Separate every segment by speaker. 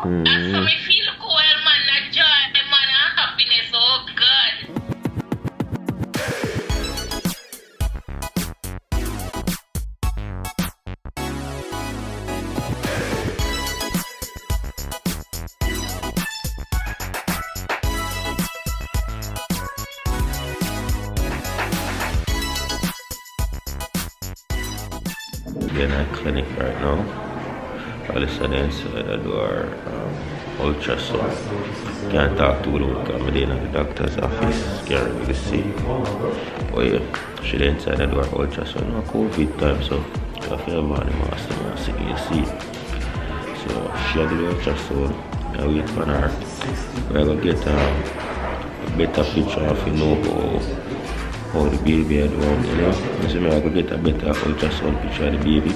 Speaker 1: That's how I feel cool, man. That joy, man, and happiness. Oh, God.
Speaker 2: We're in a clinic right now. Alice on the inside the door, ultrasound. Can't talk to her because I'm in the doctor's office. Can't really see. Oh yeah, she's inside the door, ultrasound. No COVID time, so you have to have the master mask you see. So she had the ultrasound. I wait for her. We're going to get a better picture of you know how the baby is doing, you know. So I'm going to get a better ultrasound picture of the baby.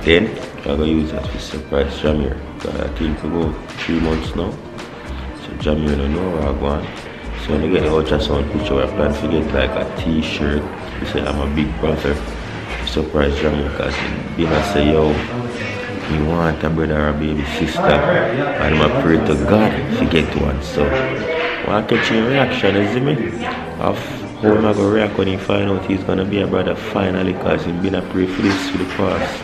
Speaker 2: Then I'm going to use that to surprise Jamir. Because I think for about 3 months now. So Jamir don't know where I'm going. So when I get the ultrasound picture, I plan to get like a t-shirt. He said I'm a big brother to surprise Jamir because he been and say, yo, you want a brother or a baby sister. And I'm pray to God to get one. So I want to catch your reaction, you see me? Of how am I going to react when he find out he's going to be a brother finally because he's been a pray for this for the past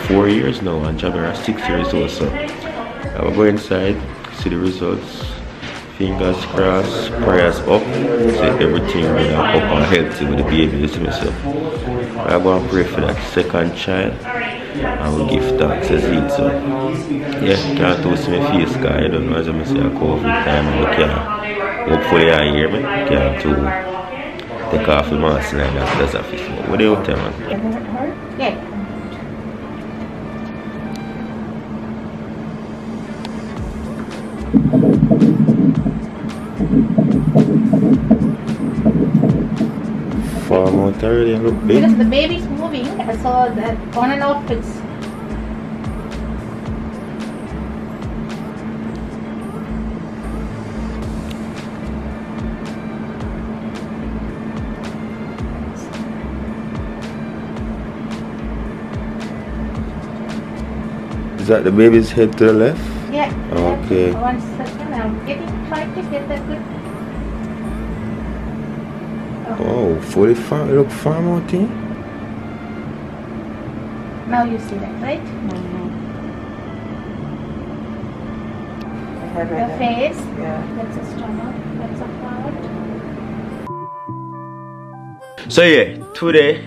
Speaker 2: 4 years now and Jamir is 6 years old. So I will go inside, see the results, fingers crossed, prayers up, so everything will up and healthy with the baby, you see me? So I go and pray for that second child and we'll give thanks as it. So yeah, can't toast my face because I don't know as I say a COVID time and I can't. Hopefully I hear me. Can't to take off the mask and that's a fish. What do you tell me?
Speaker 3: Yeah.
Speaker 2: For months already look big.
Speaker 3: Because the baby's moving, so that on and off it's
Speaker 2: Is that the baby's head to the left?
Speaker 3: yeah.
Speaker 2: Okay.
Speaker 3: 1 second, I'm trying to get that good.
Speaker 2: Oh, fully farm, look farm out here?
Speaker 3: Now you see that, right? The face.
Speaker 4: Yeah.
Speaker 3: That's a stomach. That's a heart.
Speaker 2: So yeah, today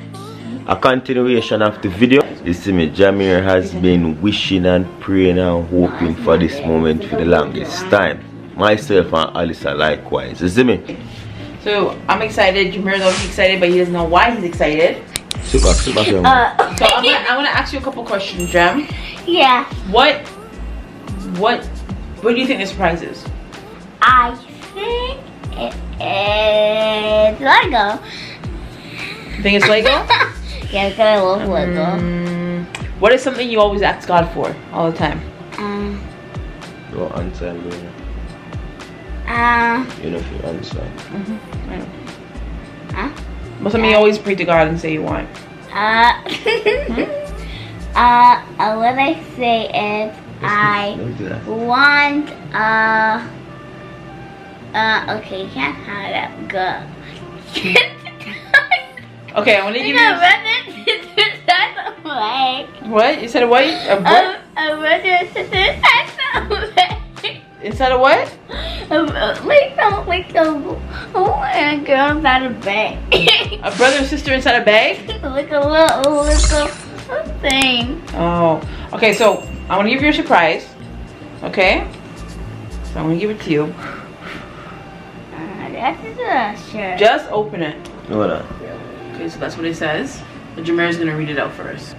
Speaker 2: a continuation of the video. You see me, Jamir has been wishing and praying and hoping for this moment for the longest time. Myself and Alyssa likewise. You see me?
Speaker 4: So I'm excited. Jamir's also excited, but he doesn't know why he's excited.
Speaker 2: Sit back, young man.
Speaker 4: So I'm gonna ask you a couple questions, Jam.
Speaker 5: Yeah,
Speaker 4: What do you think the surprise is?
Speaker 5: I think it is Lego.
Speaker 4: You think it's Lego?
Speaker 5: Yeah, because I love Lego.
Speaker 4: What is something you always ask God for all the time?
Speaker 2: Your answer, I'm going. You know if you answer.
Speaker 4: I know.
Speaker 5: Huh?
Speaker 4: What's something you always pray to God and say you want?
Speaker 5: What I say is I
Speaker 2: Don't do that.
Speaker 5: want, okay, you can't have that go.
Speaker 4: Okay, I want to give you. What? You said a what? A what? Inside a what?
Speaker 5: Like a girl inside a bag.
Speaker 4: A brother and sister inside a bag?
Speaker 5: Like a little thing.
Speaker 4: Oh. Okay, so I want to give you a surprise. Okay? So I'm going to give it to you.
Speaker 5: That's a shirt.
Speaker 4: Just open it.
Speaker 2: No, no.
Speaker 4: Okay, so that's what it says. But Jamir's going to read it out for us.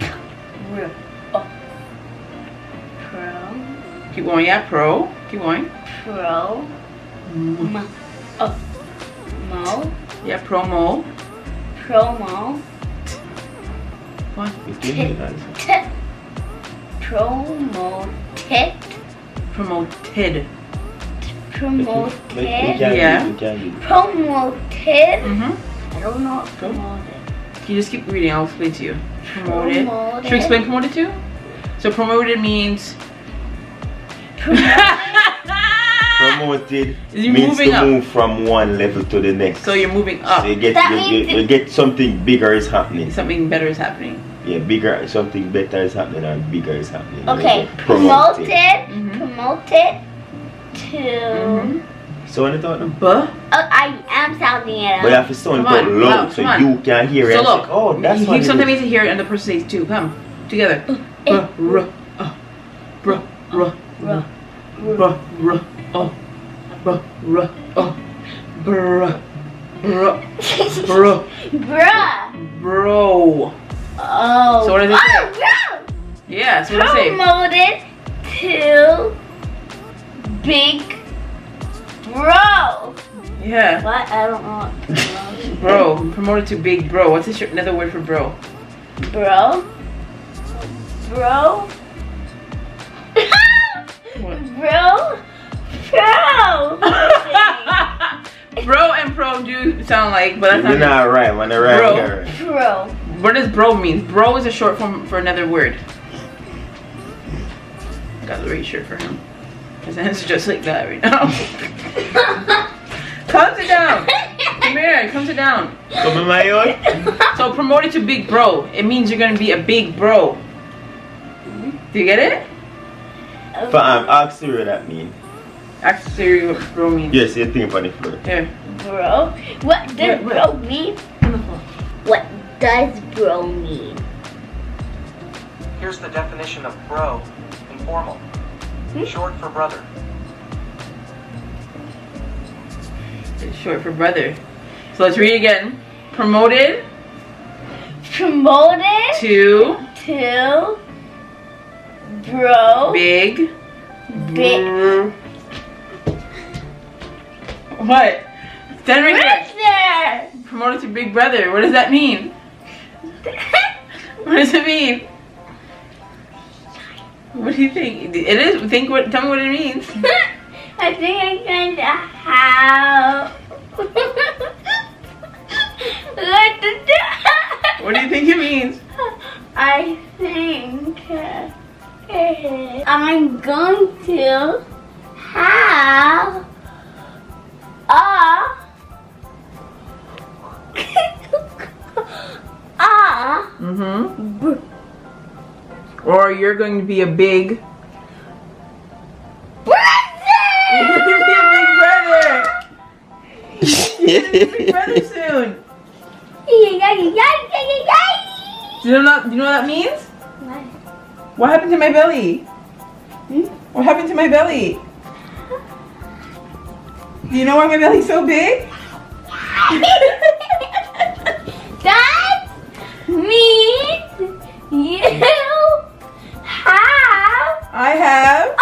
Speaker 5: Pro.
Speaker 4: Keep going, yeah, pro. Keep going.
Speaker 5: Pro. Mo.
Speaker 4: Yeah, promo.
Speaker 5: Promo.
Speaker 4: What?
Speaker 5: Tit. Promoted.
Speaker 4: Promoted.
Speaker 5: Promoted.
Speaker 4: Yeah.
Speaker 5: Promoted.
Speaker 4: Mm-hmm.
Speaker 5: I don't know what promoted.
Speaker 4: Can you just keep reading? I'll explain to you. Promoted.
Speaker 5: Promoted.
Speaker 4: Should we explain promoted too? So promoted means
Speaker 2: Promoted
Speaker 4: You're
Speaker 2: means
Speaker 4: moving
Speaker 2: to
Speaker 4: up.
Speaker 2: move from one level to the next.
Speaker 4: So you're moving up.
Speaker 2: So you get
Speaker 5: That means
Speaker 2: you get something bigger is happening.
Speaker 4: Something better is happening.
Speaker 2: Yeah, bigger something better is happening and bigger is happening.
Speaker 5: Okay,
Speaker 2: You get promoted.
Speaker 5: promoted to.
Speaker 2: So when you talk them,
Speaker 4: But
Speaker 5: I am sounding it
Speaker 2: but you
Speaker 5: out.
Speaker 2: have to sound
Speaker 4: Come
Speaker 2: it out
Speaker 4: on,
Speaker 2: loud
Speaker 4: loud,
Speaker 2: so
Speaker 4: come on.
Speaker 2: you can hear it.
Speaker 4: so
Speaker 2: and
Speaker 4: look,
Speaker 2: say, oh, that's what
Speaker 4: you
Speaker 2: it
Speaker 4: sometimes
Speaker 2: is.
Speaker 4: need to hear it and the person says too. Come together. Bruh, bruh, bruh, bruh, bruh, bruh, bruh, oh, bruh, bruh, oh, bruh, bruh, bruh,
Speaker 5: Bruh.
Speaker 4: bro.
Speaker 5: Oh.
Speaker 4: So what does it say?
Speaker 5: Bro.
Speaker 4: Yeah. So what does it say?
Speaker 5: Promoted to big bro.
Speaker 4: Yeah,
Speaker 5: What? I don't know.
Speaker 4: bro. Promoted to big bro. What's this? Another word for bro?
Speaker 5: Bro. Bro.
Speaker 4: What?
Speaker 5: Bro. Bro.
Speaker 4: Bro and pro do sound like, but that's
Speaker 2: You're
Speaker 4: not.
Speaker 2: not right, when I right
Speaker 4: Bro.
Speaker 2: here.
Speaker 5: Bro.
Speaker 4: What does bro mean? Bro is a short form for another word. Got the right shirt for him. His hands are just like that right now. Come sit down. Come here. Come sit down.
Speaker 2: Come in my own.
Speaker 4: So promoted to big bro. It means you're gonna be a big bro. Do you get it?
Speaker 2: But ask you what that mean.
Speaker 4: Actually, what bro means.
Speaker 2: Yes, you think on the floor.
Speaker 4: Here.
Speaker 5: Bro. What does
Speaker 4: Wait.
Speaker 5: bro mean? What does bro mean?
Speaker 6: Here's the definition of bro, informal. Short for brother.
Speaker 4: It's short for brother. So let's read again. Promoted
Speaker 5: Promoted
Speaker 4: to
Speaker 5: to bro.
Speaker 4: big.
Speaker 5: Big.
Speaker 4: What? Stand right here.
Speaker 5: Brother.
Speaker 4: Promoted to big brother. What does that mean? What does it mean? What do you think? It is. Think what? Tell me what it means.
Speaker 5: I think I'm going to have.
Speaker 4: What do you think it means?
Speaker 5: I think I'm going to have a
Speaker 4: Mm-hmm. Or you're going to be a big. You're going to be a big brother. You're going to be a big brother soon. Do you know what that means? What happened to my belly? What happened to my belly? Do you know why my belly's so big?
Speaker 5: That means you have
Speaker 4: I have.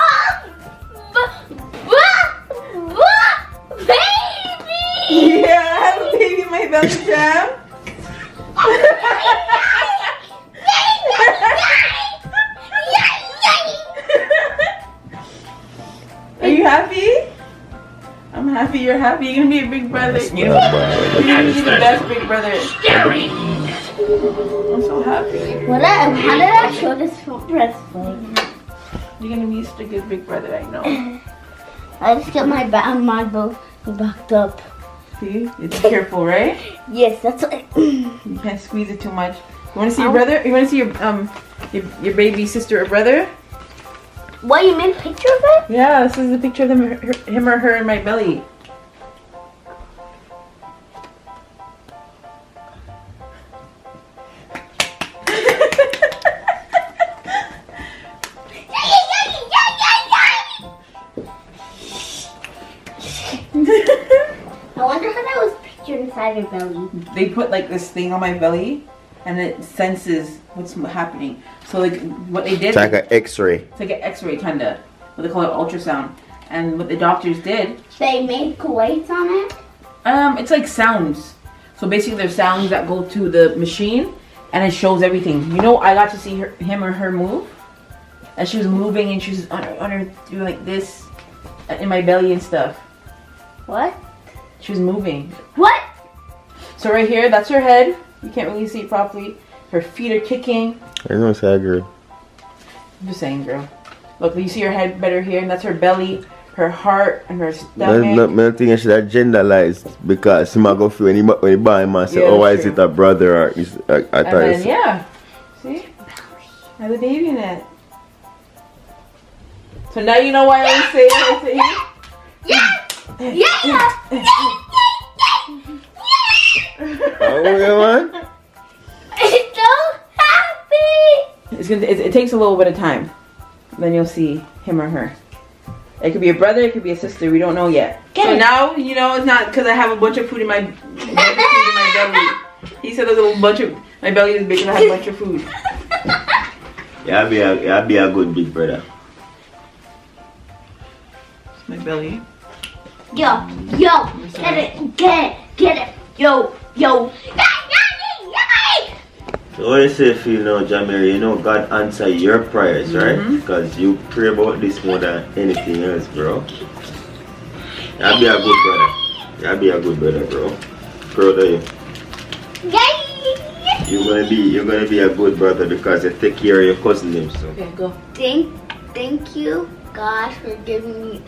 Speaker 5: baby.
Speaker 4: Yeah, I have a baby in my belly, Sam. Are you happy? I'm happy you're happy. You're gonna be a big brother. You're gonna be the best big brother. I'm so happy.
Speaker 5: How did I show this from wrestling?
Speaker 4: You're gonna be such a good big brother, I know.
Speaker 5: I just got my both backed up.
Speaker 4: See? It's careful, right?
Speaker 5: Yes, that's what.
Speaker 4: You can't squeeze it too much. You wanna see your brother? You wanna see your baby sister or brother?
Speaker 5: What, you made a picture of it?
Speaker 4: Yeah, this is a picture of him or her in my belly.
Speaker 5: I wonder how that was pictured inside your belly.
Speaker 4: They put like this thing on my belly and it senses what's happening. So like what they did,
Speaker 2: It's like an X-ray.
Speaker 4: it's like an x-ray kinda, what they call it ultrasound. And what the doctors did,
Speaker 5: They made Kuwait on it?
Speaker 4: it's like sounds. So basically there's sounds that go to the machine and it shows everything. You know, I got to see him or her move. And she was moving and she was on her doing like this in my belly and stuff.
Speaker 5: What?
Speaker 4: She was moving.
Speaker 5: What?
Speaker 4: So right here, that's her head. You can't really see it properly. Her feet are kicking.
Speaker 2: I know it's that girl.
Speaker 4: I'm just saying, girl. Look, you see her head better here, and that's her belly, her heart, and her stomach.
Speaker 2: I think I should have genderalized because him go feel when he buy him and say,
Speaker 4: Yeah,
Speaker 2: oh, why
Speaker 4: that's
Speaker 2: is it
Speaker 4: true.
Speaker 2: a brother or is I
Speaker 4: And
Speaker 2: thought
Speaker 4: then,
Speaker 2: it's
Speaker 4: yeah. See? Have the baby in it. So now you know why I always say it right to him?
Speaker 2: oh yeah, man.
Speaker 5: I'm so happy.
Speaker 4: It takes a little bit of time. Then you'll see him or her. It could be a brother, it could be a sister. We don't know yet. So now you know it's not because I have a bunch of food in my belly. He said there's a bunch of my belly is big and I have a bunch of food.
Speaker 2: Yeah, be a good big brother.
Speaker 4: It's my belly.
Speaker 5: Yo, get it. Yo.
Speaker 2: So what you say if you know, Jamir, you know God answer your prayers, right? Because you pray about this more than anything else, bro. You'll be a good brother. You'll be a good brother, bro. Proud of you. You're gonna be a good brother because you take care of your cousin them, so.
Speaker 4: Okay, go.
Speaker 5: Thank you, God, for giving me a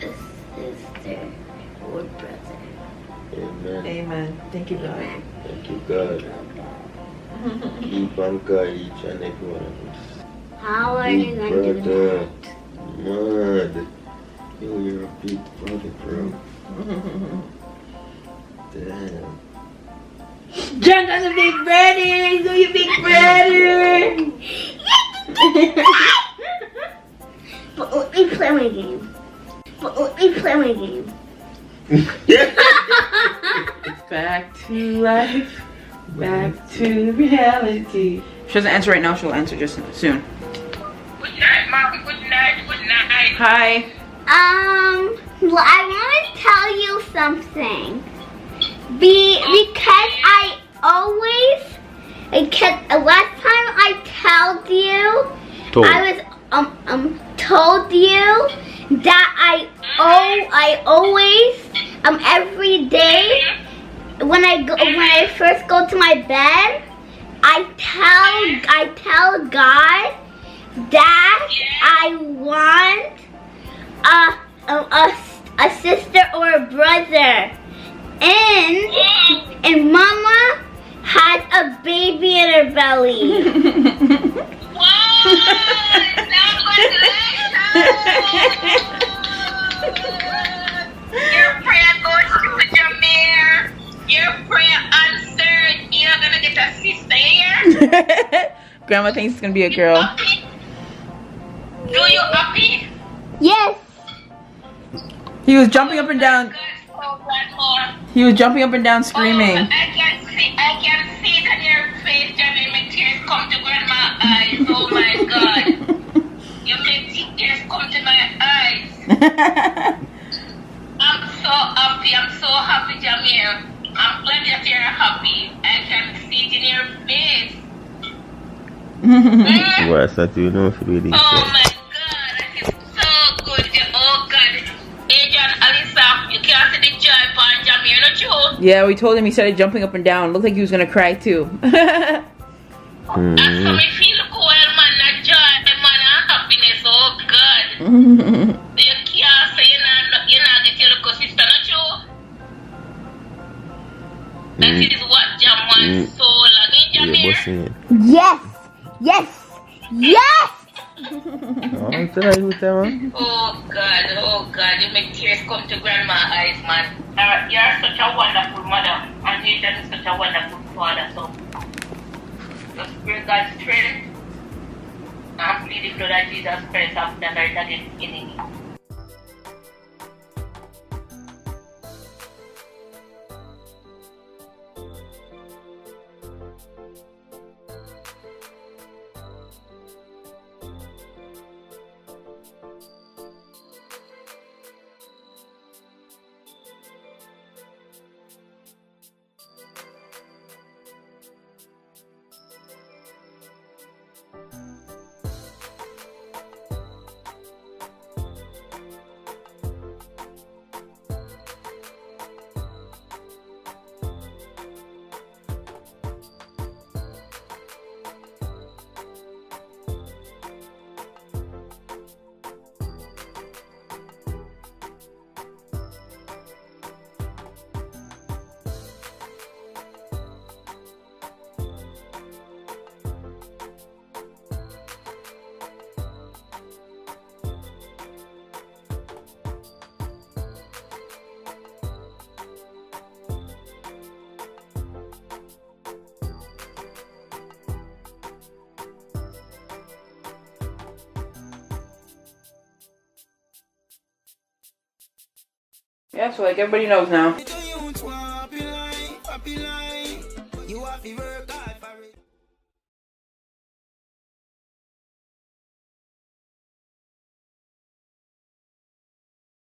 Speaker 5: sister or brother.
Speaker 2: Amen.
Speaker 4: Amen. Thank you, God.
Speaker 2: Thank you, God. Keep on God each and every one of us.
Speaker 5: How are you
Speaker 2: Big
Speaker 5: gonna do
Speaker 2: brother.
Speaker 5: that?
Speaker 2: Mad. You're a big brother, bro. Damn.
Speaker 4: John does a big brother. Do you big brother?
Speaker 5: But let me play my game.
Speaker 4: Back to life. Back to reality. She doesn't answer right now. She'll answer just soon.
Speaker 1: Good night, Mom. Good night.
Speaker 4: Hi.
Speaker 5: Well, I want to tell you something. Because last time I told you, I was told you that I always every day when I first go to my bed, I tell God that I want a sister or a brother, and Mama has a baby in her belly.
Speaker 1: Wow! Your prayer goes to Jamir. Your prayer answered. You're gonna get a sister here.
Speaker 4: Grandma thinks it's gonna be a girl.
Speaker 1: Happy? Do you happy?
Speaker 5: Yes.
Speaker 4: He was jumping up and down.
Speaker 1: Good. Oh, Grandma.
Speaker 4: He was jumping up and down screaming.
Speaker 1: Oh, I can see it on your face, Jamir. My tears come to Grandma's eyes. Oh my God. You make tears come to my eyes. I'm so happy, Jamir. I'm glad that you're happy. I can see it in your face.
Speaker 2: What's that you know if you really
Speaker 1: Oh my God, that is so good. Oh God. Adrian, Alisa, you can't see the joy upon Jamir, not you?
Speaker 4: Yeah, we told him he started jumping up and down. Looked like he was gonna cry too.
Speaker 1: And so me feel cool, man, that joy, man, and happiness. Oh God. You can't say you're not get your little sister, not you? That is what Jam wants so long, Jamir.
Speaker 5: Yes.
Speaker 1: Oh God, you make tears come to Grandma's eyes, man. You're such a wonderful mother, and Nathan is such a wonderful father, so just pray God's strength and plead the blood of Jesus Christ after that again in it.
Speaker 4: Yeah, so like everybody knows now.